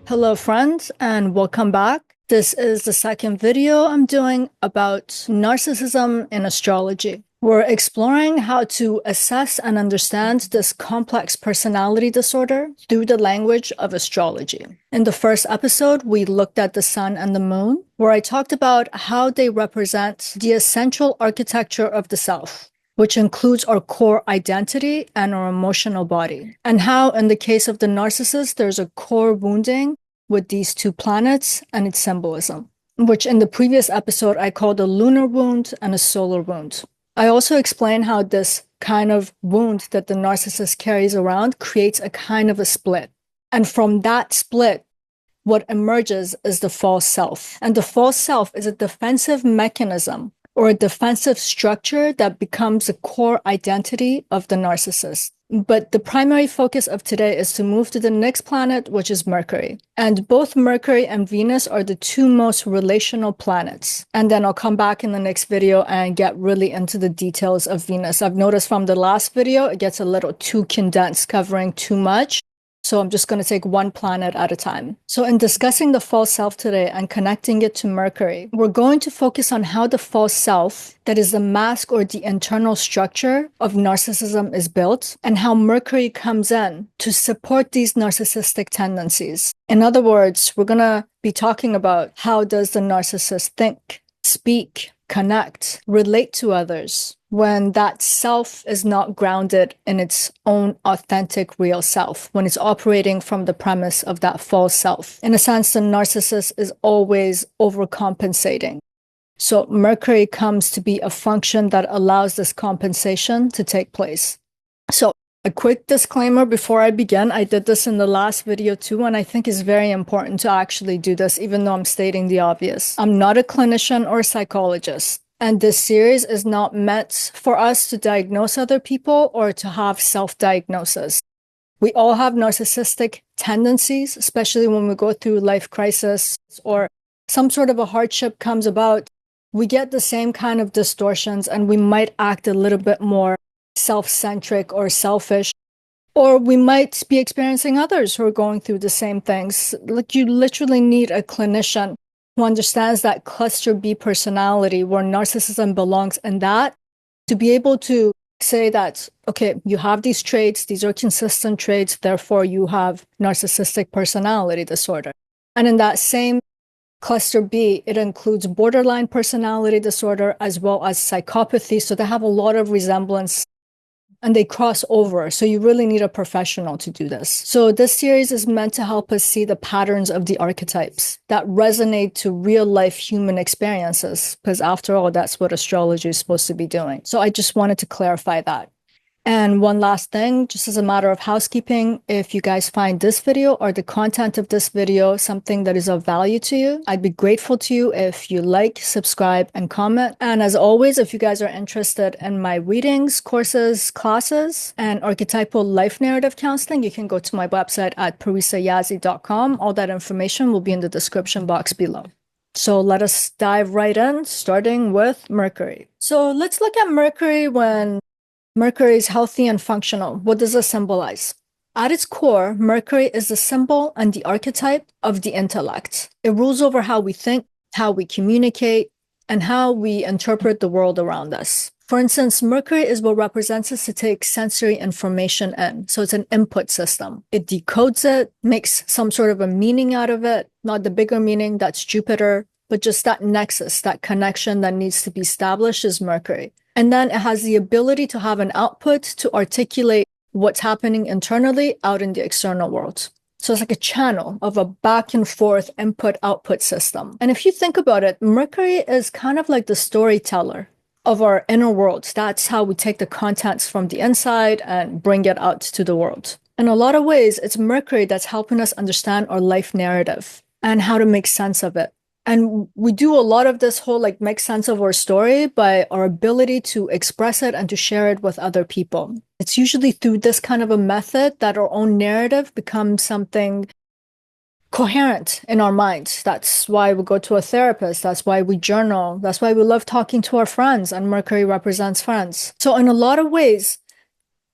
Hello friends and welcome back. This is the second video I'm doing about narcissism in astrology. We're exploring how to assess and understand this complex personality disorder through the language of astrology. In the first episode, we looked at the sun and the moon, where I talked about how they represent the essential architecture of the self, which includes our core identity and our emotional body. And how, in the case of the narcissist, there's a core wounding with these two planets and its symbolism, which in the previous episode I called a lunar wound and a solar wound. I also explained how this kind of wound that the narcissist carries around creates a kind of a split. And from that split, what emerges is the false self. And the false self is a defensive mechanism or a defensive structure that becomes a core identity of the narcissist. But the primary focus of today is to move to the next planet, which is Mercury. And both Mercury and Venus are the two most relational planets. And then I'll come back in the next video and get really into the details of Venus. I've noticed from the last video, it gets a little too condensed, covering too much. So I'm just going to take one planet at a time. So in discussing the false self today and connecting it to Mercury, we're going to focus on how the false self, that is the mask or the internal structure of narcissism, is built, and how Mercury comes in to support these narcissistic tendencies. In other words, we're going to be talking about how does the narcissist think, speak, connect, relate to others, when that self is not grounded in its own authentic real self, when it's operating from the premise of that false self. In a sense, the narcissist is always overcompensating. So Mercury comes to be a function that allows this compensation to take place. So a quick disclaimer before I begin, I did this in the last video too, and I think it's very important to actually do this, even though I'm stating the obvious. I'm not a clinician or a psychologist. And this series is not meant for us to diagnose other people or to have self-diagnosis. We all have narcissistic tendencies, especially when we go through life crisis or some sort of a hardship comes about. We get the same kind of distortions and we might act a little bit more self-centric or selfish. Or we might be experiencing others who are going through the same things. Like, you literally need a clinician who understands that cluster B personality where narcissism belongs, and that to be able to say that, okay, you have these traits, these are consistent traits, therefore you have narcissistic personality disorder. And in that same cluster B, it includes borderline personality disorder as well as psychopathy. So they have a lot of resemblance and they cross over. So you really need a professional to do this. So this series is meant to help us see the patterns of the archetypes that resonate to real life human experiences, because after all, that's what astrology is supposed to be doing. So I just wanted to clarify that. And one last thing, just as a matter of housekeeping, if you guys find this video or the content of this video something that is of value to you, I'd be grateful to you if you like, subscribe, and comment. And as always, if you guys are interested in my readings, courses, classes, and archetypal life narrative counseling, you can go to my website at parisayazi.com. All that information will be in the description box below. So let us dive right in, starting with Mercury. So let's look at Mercury when Mercury is healthy and functional. What does it symbolize? At its core, Mercury is the symbol and the archetype of the intellect. It rules over how we think, how we communicate, and how we interpret the world around us. For instance, Mercury is what represents us to take sensory information in. So it's an input system. It decodes it, makes some sort of a meaning out of it, not the bigger meaning, that's Jupiter, but just that nexus, that connection that needs to be established is Mercury. And then it has the ability to have an output to articulate what's happening internally out in the external world. So it's like a channel of a back and forth input-output system. And if you think about it, Mercury is kind of like the storyteller of our inner world. That's how we take the contents from the inside and bring it out to the world. In a lot of ways, it's Mercury that's helping us understand our life narrative and how to make sense of it. And we do a lot of this whole make sense of our story by our ability to express it and to share it with other people. It's usually through this kind of a method that our own narrative becomes something coherent in our mind. That's why we go to a therapist. That's why we journal. That's why we love talking to our friends, and Mercury represents friends. So in a lot of ways,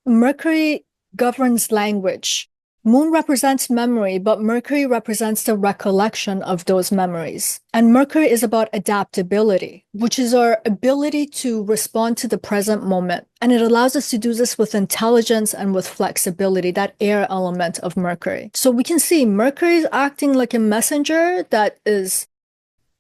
Mercury governs language. Moon represents memory, but Mercury represents the recollection of those memories. And Mercury is about adaptability, which is our ability to respond to the present moment. And it allows us to do this with intelligence and with flexibility, that air element of Mercury. So we can see Mercury is acting like a messenger that is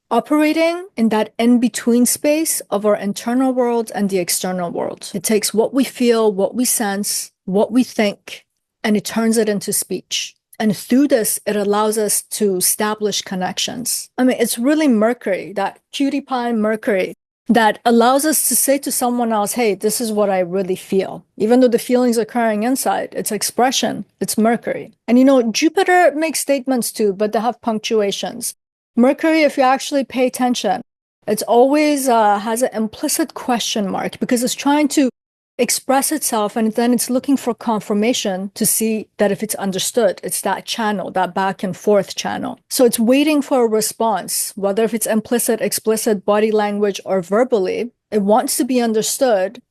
operating in that in-between space of our internal world and the external world. It takes what we feel, what we sense, what we think, and it turns it into speech. And through this, it allows us to establish connections. I mean, it's really Mercury, that cutie pie Mercury, that allows us to say to someone else, hey, this is what I really feel. Even though the feeling's occurring inside, it's expression, it's Mercury. And you know, Jupiter makes statements too, but they have punctuations. Mercury, if you actually pay attention, it's always has an implicit question mark because it's trying to express itself and then it's looking for confirmation to see that if it's understood, it's that channel, that back and forth channel. So it's waiting for a response, whether if it's implicit, explicit, body language, or verbally, it wants to be understood.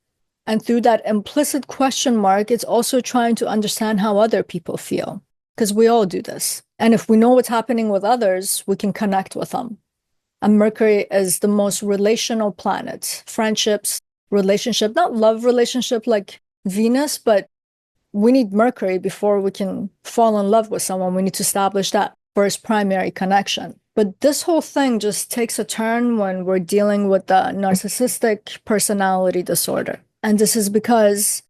And through that implicit question mark, it's also trying to understand how other people feel, because we all do this. And if we know what's happening with others, we can connect with them. And Mercury is the most relational planet. Friendships, relationship, not love relationship like Venus, but we need Mercury before we can fall in love with someone. We need to establish that first primary connection. But this whole thing just takes a turn when we're dealing with the narcissistic personality disorder. And this is because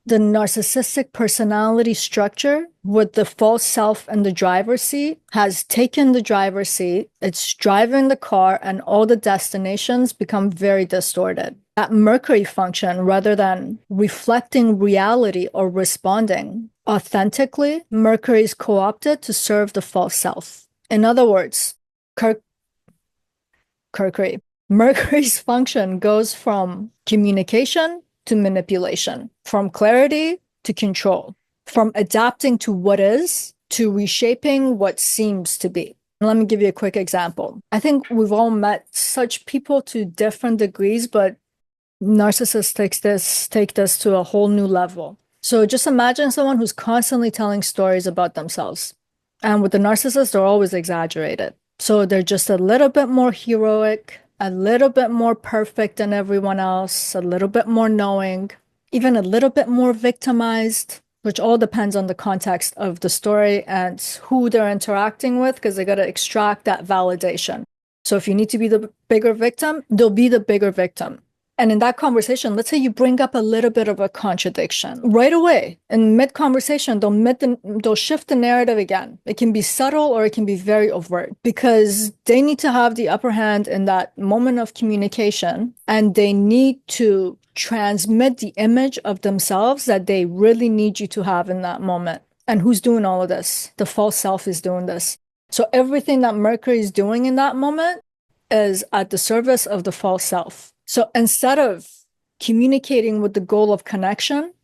the narcissistic personality structure with the false self in the driver's seat has taken the driver's seat, it's driving the car, and all the destinations become very distorted. That Mercury function, rather than reflecting reality or responding authentically, Mercury is co-opted to serve the false self. In other words, Mercury's function goes from communication to manipulation, from clarity to control, from adapting to what is to reshaping what seems to be. Let me give you a quick example. I think we've all met such people to different degrees, but narcissists take this to a whole new level. So just imagine someone who's constantly telling stories about themselves. And with the narcissist, they're always exaggerated. So they're just a little bit more heroic, a little bit more perfect than everyone else, a little bit more knowing, even a little bit more victimized, which all depends on the context of the story and who they're interacting with, because they got to extract that validation. So if you need to be the bigger victim, they'll be the bigger victim. And in that conversation, let's say you bring up a little bit of a contradiction. Right away, in mid-conversation, they'll shift the narrative again. It can be subtle or it can be very overt because they need to have the upper hand in that moment of communication, and they need to transmit the image of themselves that they really need you to have in that moment. And who's doing all of this? The false self is doing this. So everything that Mercury is doing in that moment is at the service of the false self. So instead of communicating with the goal of connection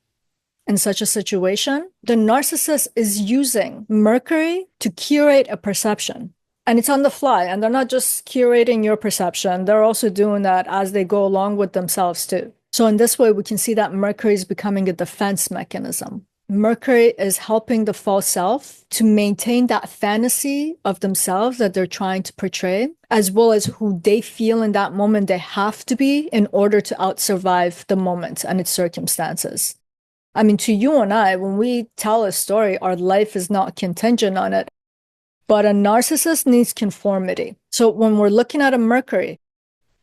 in such a situation, the narcissist is using Mercury to curate a perception. And it's on the fly. And they're not just curating your perception. They're also doing that as they go along with themselves too. So in this way, we can see that Mercury is becoming a defense mechanism. Mercury is helping the false self to maintain that fantasy of themselves that they're trying to portray, as well as who they feel in that moment they have to be in order to out-survive the moment and its circumstances. I mean, to you and I, when we tell a story, our life is not contingent on it, but a narcissist needs conformity. So when we're looking at a Mercury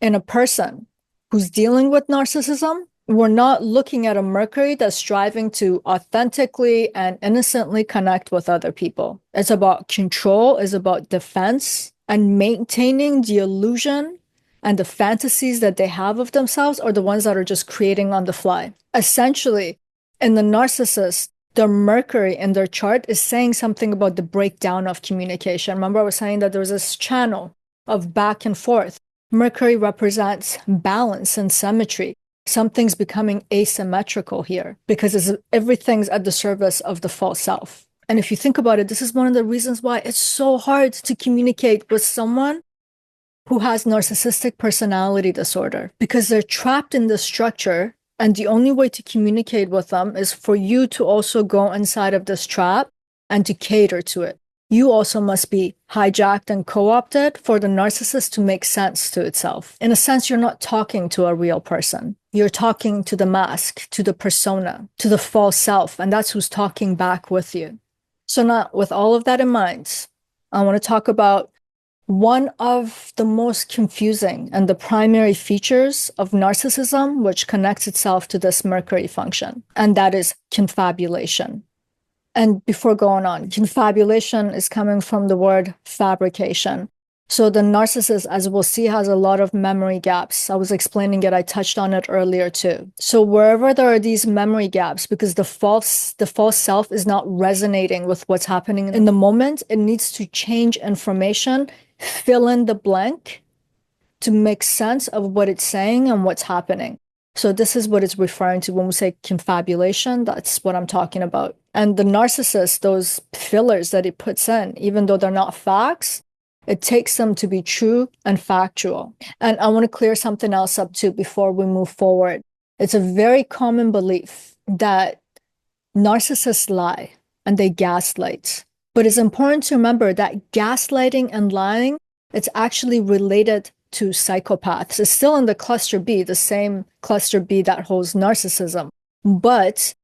in a person who's dealing with narcissism, we're not looking at a Mercury that's striving to authentically and innocently connect with other people. It's about control, it's about defense, and maintaining the illusion and the fantasies that they have of themselves are the ones that are just creating on the fly. Essentially, in the narcissist, the Mercury in their chart is saying something about the breakdown of communication. Remember, I was saying that there was this channel of back and forth. Mercury represents balance and symmetry. Something's becoming asymmetrical here because everything's at the service of the false self. And if you think about it, this is one of the reasons why it's so hard to communicate with someone who has narcissistic personality disorder, because they're trapped in the structure And the only way to communicate with them is for you to also go inside of this trap and to cater to it. You also must be hijacked and co-opted for the narcissist to make sense to itself. In a sense, you're not talking to a real person. You're talking to the mask, to the persona, to the false self, and that's who's talking back with you. So now, with all of that in mind, I want to talk about one of the most confusing and the primary features of narcissism, which connects itself to this Mercury function, and that is confabulation. And before going on, confabulation is coming from the word fabrication. So the narcissist, as we'll see, has a lot of memory gaps. I was explaining it, I touched on it earlier too. So wherever there are these memory gaps, because the false self is not resonating with what's happening in the moment, it needs to change information, fill in the blank to make sense of what it's saying and what's happening. So this is what it's referring to when we say confabulation. That's what I'm talking about. And the narcissist, those fillers that it puts in, even though they're not facts, it takes them to be true and factual. And I want to clear something else up too before we move forward. It's a very common belief that narcissists lie and they gaslight. But it's important to remember that gaslighting and lying, it's actually related to psychopaths. It's still in the cluster B, the same cluster B that holds narcissism, but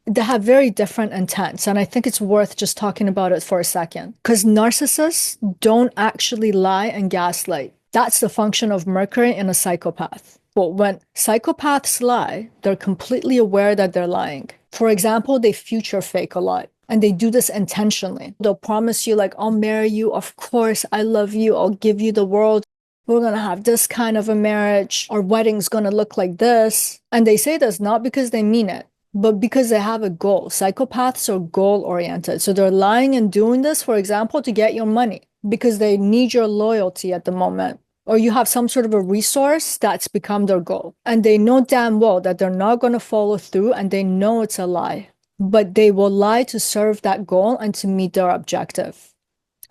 they have very different intents. And I think it's worth just talking about it for a second, because narcissists don't actually lie and gaslight. That's the function of Mercury in a psychopath. But when psychopaths lie, they're completely aware that they're lying. For example, they future fake a lot. And they do this intentionally. They'll promise you like, I'll marry you. Of course, I love you. I'll give you the world. We're going to have this kind of a marriage. Our wedding's going to look like this. And they say this not because they mean it, but because they have a goal. Psychopaths are goal-oriented. So they're lying and doing this, for example, to get your money because they need your loyalty at the moment. Or you have some sort of a resource that's become their goal. And they know damn well that they're not going to follow through and they know it's a lie. But they will lie to serve that goal and to meet their objective.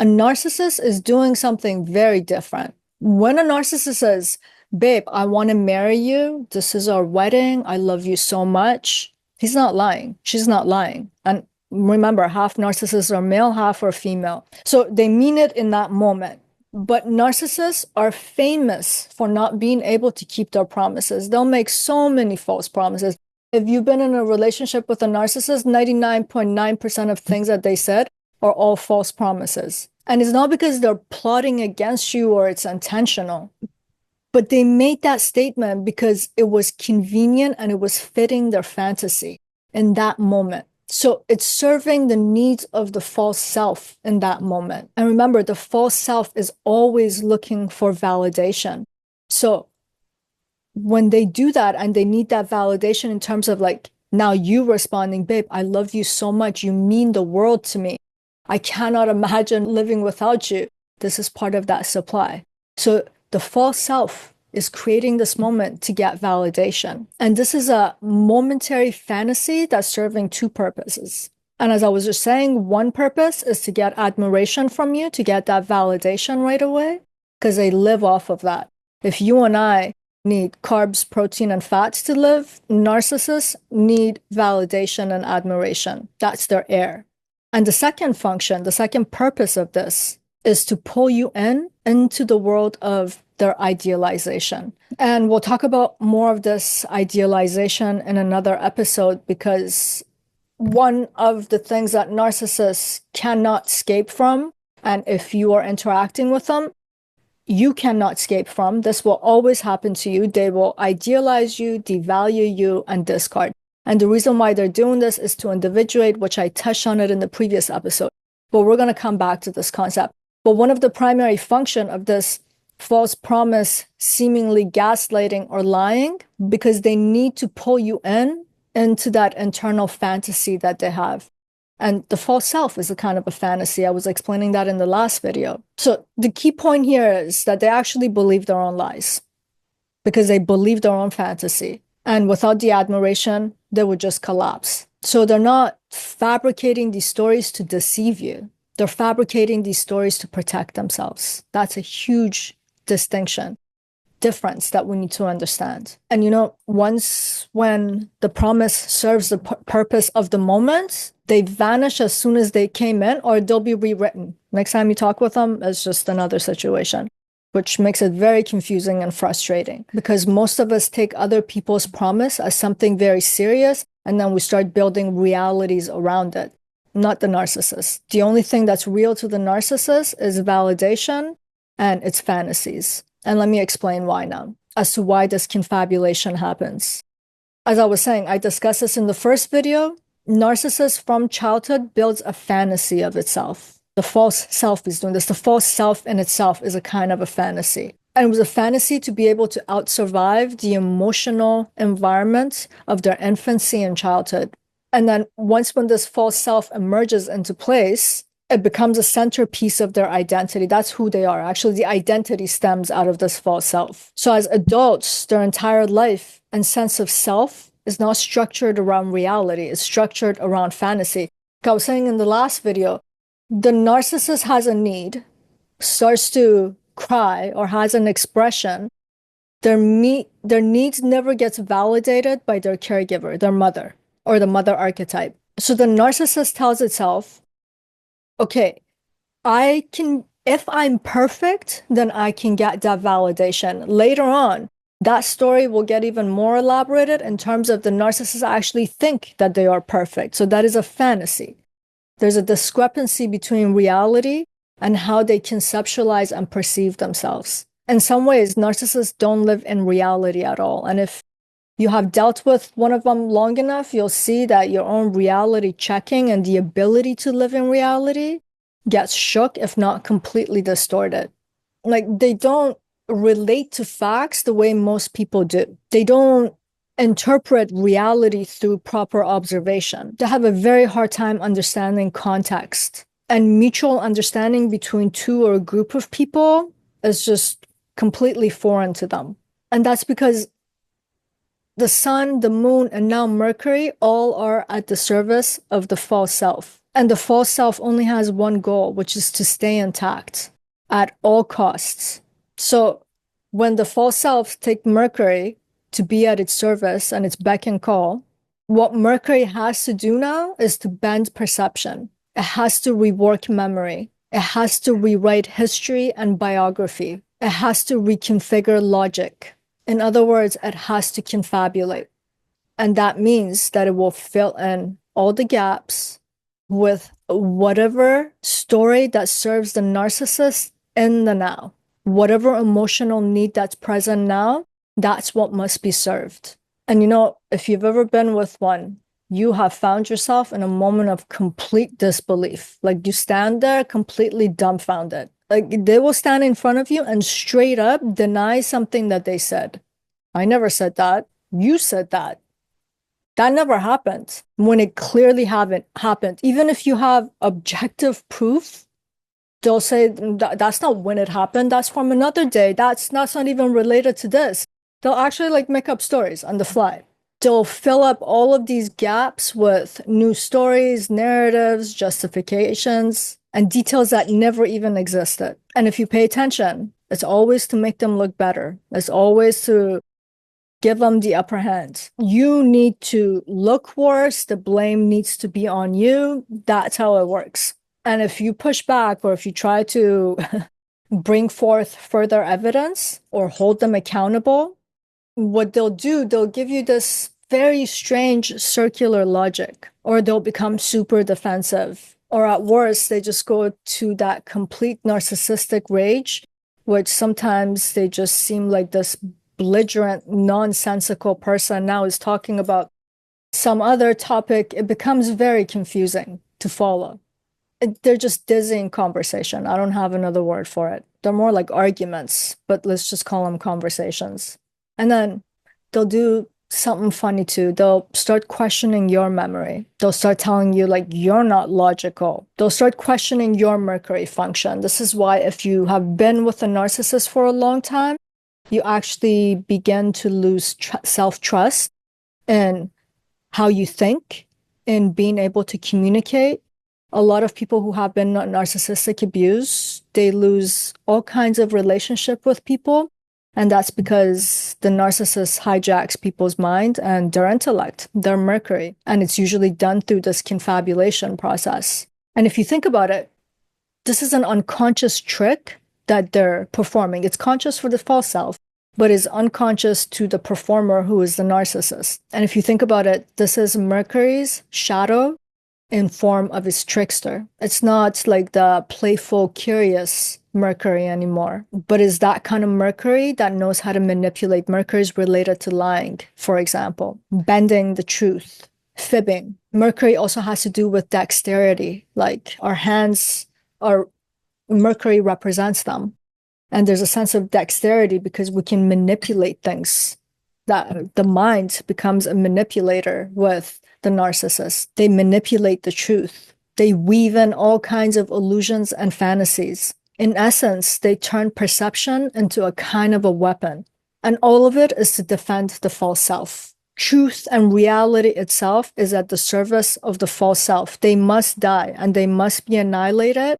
A narcissist is doing something very different. When a narcissist says, babe, I want to marry you. This is our wedding. I love you so much. He's not lying. She's not lying. And remember, half narcissists are male, half are female. So they mean it in that moment. But narcissists are famous for not being able to keep their promises. They'll make so many false promises. If you've been in a relationship with a narcissist, 99.9% of things that they said are all false promises. And it's not because they're plotting against you or it's intentional, but they made that statement because it was convenient and it was fitting their fantasy in that moment. So it's serving the needs of the false self in that moment. And remember, the false self is always looking for validation. So when they do that and they need that validation in terms of like, now you responding, babe, I love you so much. You mean the world to me. I cannot imagine living without you. This is part of that supply. So the false self is creating this moment to get validation. And this is a momentary fantasy that's serving two purposes. And as I was just saying, one purpose is to get admiration from you, to get that validation right away, because they live off of that. If you and I need carbs, protein, and fats to live, narcissists need validation and admiration. That's their air. And the second function, the second purpose of this is to pull you into the world of their idealization. And we'll talk about more of this idealization in another episode, because one of the things that narcissists cannot escape from, and if you are interacting with them, you cannot escape from, this will always happen to you. They will idealize you, devalue you, and discard. And the reason why they're doing this is to individuate, which I touched on it in the previous episode. But we're going to come back to this concept. But one of the primary function of this false promise, seemingly gaslighting or lying, because they need to pull you into that internal fantasy that they have. And the false self is a kind of a fantasy. I was explaining that in the last video. So the key point here is that they actually believe their own lies because they believe their own fantasy. And without the admiration, they would just collapse. So they're not fabricating these stories to deceive you. They're fabricating these stories to protect themselves. That's a huge distinction. difference that we need to understand. And once when the promise serves the purpose of the moment, they vanish as soon as they came in, or they'll be rewritten. Next time you talk with them, it's just another situation, which makes it very confusing and frustrating, because most of us take other people's promise as something very serious, and then we start building realities around it. Not the narcissist. The only thing that's real to the narcissist is validation and its fantasies. And let me explain why now, as to why this confabulation happens. As I was saying, I discussed this in the first video. Narcissist from childhood builds a fantasy of itself. The false self is doing this. The false self in itself is a kind of a fantasy. And it was a fantasy to be able to out-survive the emotional environment of their infancy and childhood. And then once when this false self emerges into place, it becomes a centerpiece of their identity. That's who they are. Actually, the identity stems out of this false self. So as adults, their entire life and sense of self is not structured around reality. It's structured around fantasy. Like I was saying in the last video, the narcissist has a need, starts to cry or has an expression. Their needs never gets validated by their caregiver, their mother, or the mother archetype. So the narcissist tells itself, okay, if I'm perfect, then I can get that validation. Later on, that story will get even more elaborated in terms of the narcissists actually think that they are perfect. So that is a fantasy. There's a discrepancy between reality and how they conceptualize and perceive themselves. In some ways, narcissists don't live in reality at all. And if you have dealt with one of them long enough, you'll see that your own reality checking and the ability to live in reality gets shook, if not completely distorted. Like, they don't relate to facts the way most people do. They don't interpret reality through proper observation. They have a very hard time understanding context. And mutual understanding between two or a group of people is just completely foreign to them. And that's because the sun, the moon, and now Mercury all are at the service of the false self. And the false self only has one goal, which is to stay intact at all costs. So when the false self take Mercury to be at its service and its beck and call, what Mercury has to do now is to bend perception. It has to rework memory. It has to rewrite history and biography. It has to reconfigure logic. In other words, it has to confabulate. And that means that it will fill in all the gaps with whatever story that serves the narcissist in the now. Whatever emotional need that's present now, that's what must be served. And if you've ever been with one, you have found yourself in a moment of complete disbelief. Like, you stand there completely dumbfounded. Like, they will stand in front of you and straight up deny something that they said. I never said that. You said that. That never happened, when it clearly haven't happened. Even if you have objective proof, they'll say that's not when it happened. That's from another day. That's not even related to this. They'll actually make up stories on the fly. They'll fill up all of these gaps with new stories, narratives, justifications, and details that never even existed. And if you pay attention, it's always to make them look better. It's always to give them the upper hand. You need to look worse. The blame needs to be on you. That's how it works. And if you push back, or if you try to bring forth further evidence or hold them accountable, what they'll do, they'll give you this very strange circular logic, or they'll become super defensive, or at worst, they just go to that complete narcissistic rage, which sometimes they just seem like this belligerent, nonsensical person now is talking about some other topic. It becomes very confusing to follow. They're just dizzying conversation. I don't have another word for it. They're more like arguments, but let's just call them conversations. And then they'll do something funny too. They'll start questioning your memory. They'll start telling you you're not logical. They'll start questioning your Mercury function. This is why if you have been with a narcissist for a long time, you actually begin to lose self-trust in how you think, in being able to communicate. A lot of people who have been narcissistic abuse, they lose all kinds of relationship with people And that's because the narcissist hijacks people's mind and their intellect, their Mercury. And it's usually done through this confabulation process. And if you think about it, this is an unconscious trick that they're performing. It's conscious for the false self, but is unconscious to the performer who is the narcissist. And if you think about it, this is Mercury's shadow in form of his trickster. It's not like the playful, curious Mercury anymore, but is that kind of Mercury that knows how to manipulate. Mercury is related to lying, for example, bending the truth, fibbing. Mercury also has to do with dexterity, like our hands are, Mercury represents them. And there's a sense of dexterity because we can manipulate things, that the mind becomes a manipulator with the narcissist. They manipulate the truth. They weave in all kinds of illusions and fantasies. In essence, they turn perception into a kind of a weapon. And all of it is to defend the false self. Truth and reality itself is at the service of the false self. They must die and they must be annihilated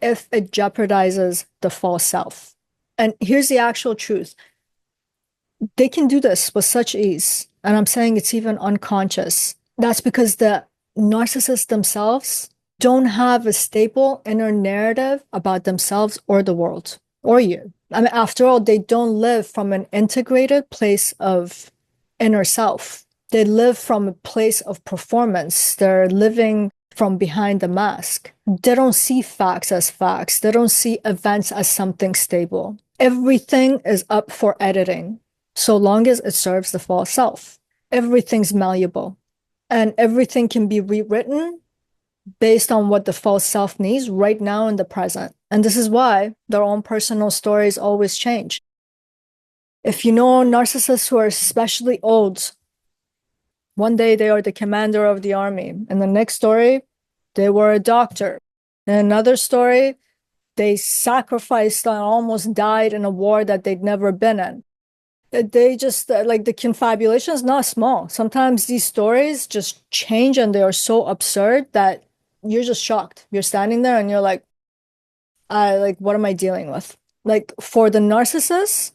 if it jeopardizes the false self. And here's the actual truth. They can do this with such ease. And I'm saying it's even unconscious. That's because the narcissists themselves don't have a stable inner narrative about themselves or the world or you. I mean, after all, they don't live from an integrated place of inner self. They live from a place of performance. They're living from behind the mask. They don't see facts as facts. They don't see events as something stable. Everything is up for editing, so long as it serves the false self. Everything's malleable, and everything can be rewritten based on what the false self needs right now in the present. And this is why their own personal stories always change. If you know narcissists who are especially old, one day they are the commander of the army. In the next story, they were a doctor. In another story, they sacrificed and almost died in a war that they'd never been in. They just, like, the confabulation is not small. Sometimes these stories just change and they are so absurd that you're just shocked. You're standing there and you're like, what am I dealing with? Like, for the narcissists,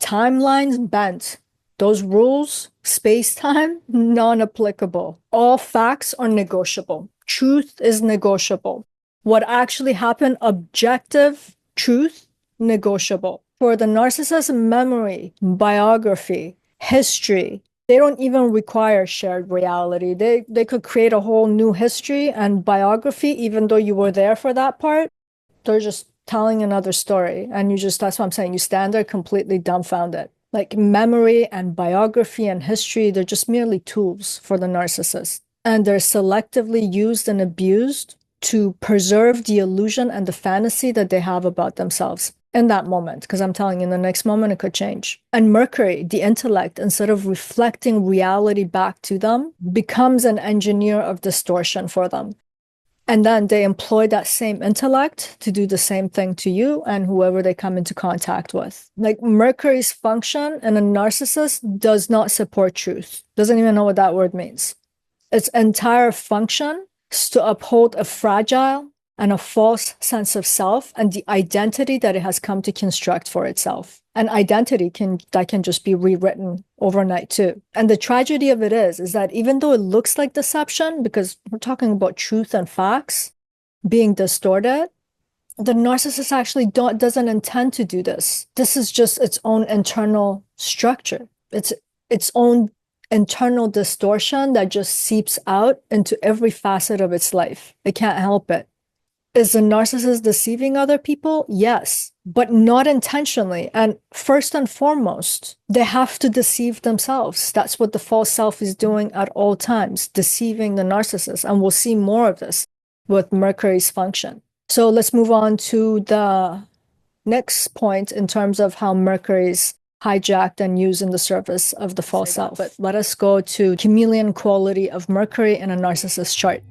timelines bent. Those rules, space-time, non-applicable. All facts are negotiable. Truth is negotiable. What actually happened, objective truth, negotiable. For the narcissist, memory, biography, history, they don't even require shared reality. They could create a whole new history and biography, even though you were there for that part. They're just telling another story. And that's what I'm saying. You stand there completely dumbfounded. Like, memory and biography and history, they're just merely tools for the narcissist. And they're selectively used and abused to preserve the illusion and the fantasy that they have about themselves in that moment. Because I'm telling you, in the next moment, it could change. And Mercury, the intellect, instead of reflecting reality back to them, becomes an engineer of distortion for them. And then they employ that same intellect to do the same thing to you and whoever they come into contact with. Like, Mercury's function in a narcissist does not support truth. Doesn't even know what that word means. Its entire function is to uphold a fragile and a false sense of self and the identity that it has come to construct for itself. An identity that can just be rewritten overnight too. And the tragedy of it is that even though it looks like deception, because we're talking about truth and facts being distorted, the narcissist actually doesn't intend to do this. This is just its own internal structure. It's its own internal distortion that just seeps out into every facet of its life. It can't help it. Is the narcissist deceiving other people? Yes, but not intentionally. And first and foremost, they have to deceive themselves. That's what the false self is doing at all times, deceiving the narcissist. And we'll see more of this with Mercury's function. So let's move on to the next point in terms of how Mercury's hijacked and used in the service of the false self. But let us go to chameleon quality of Mercury in a narcissist chart.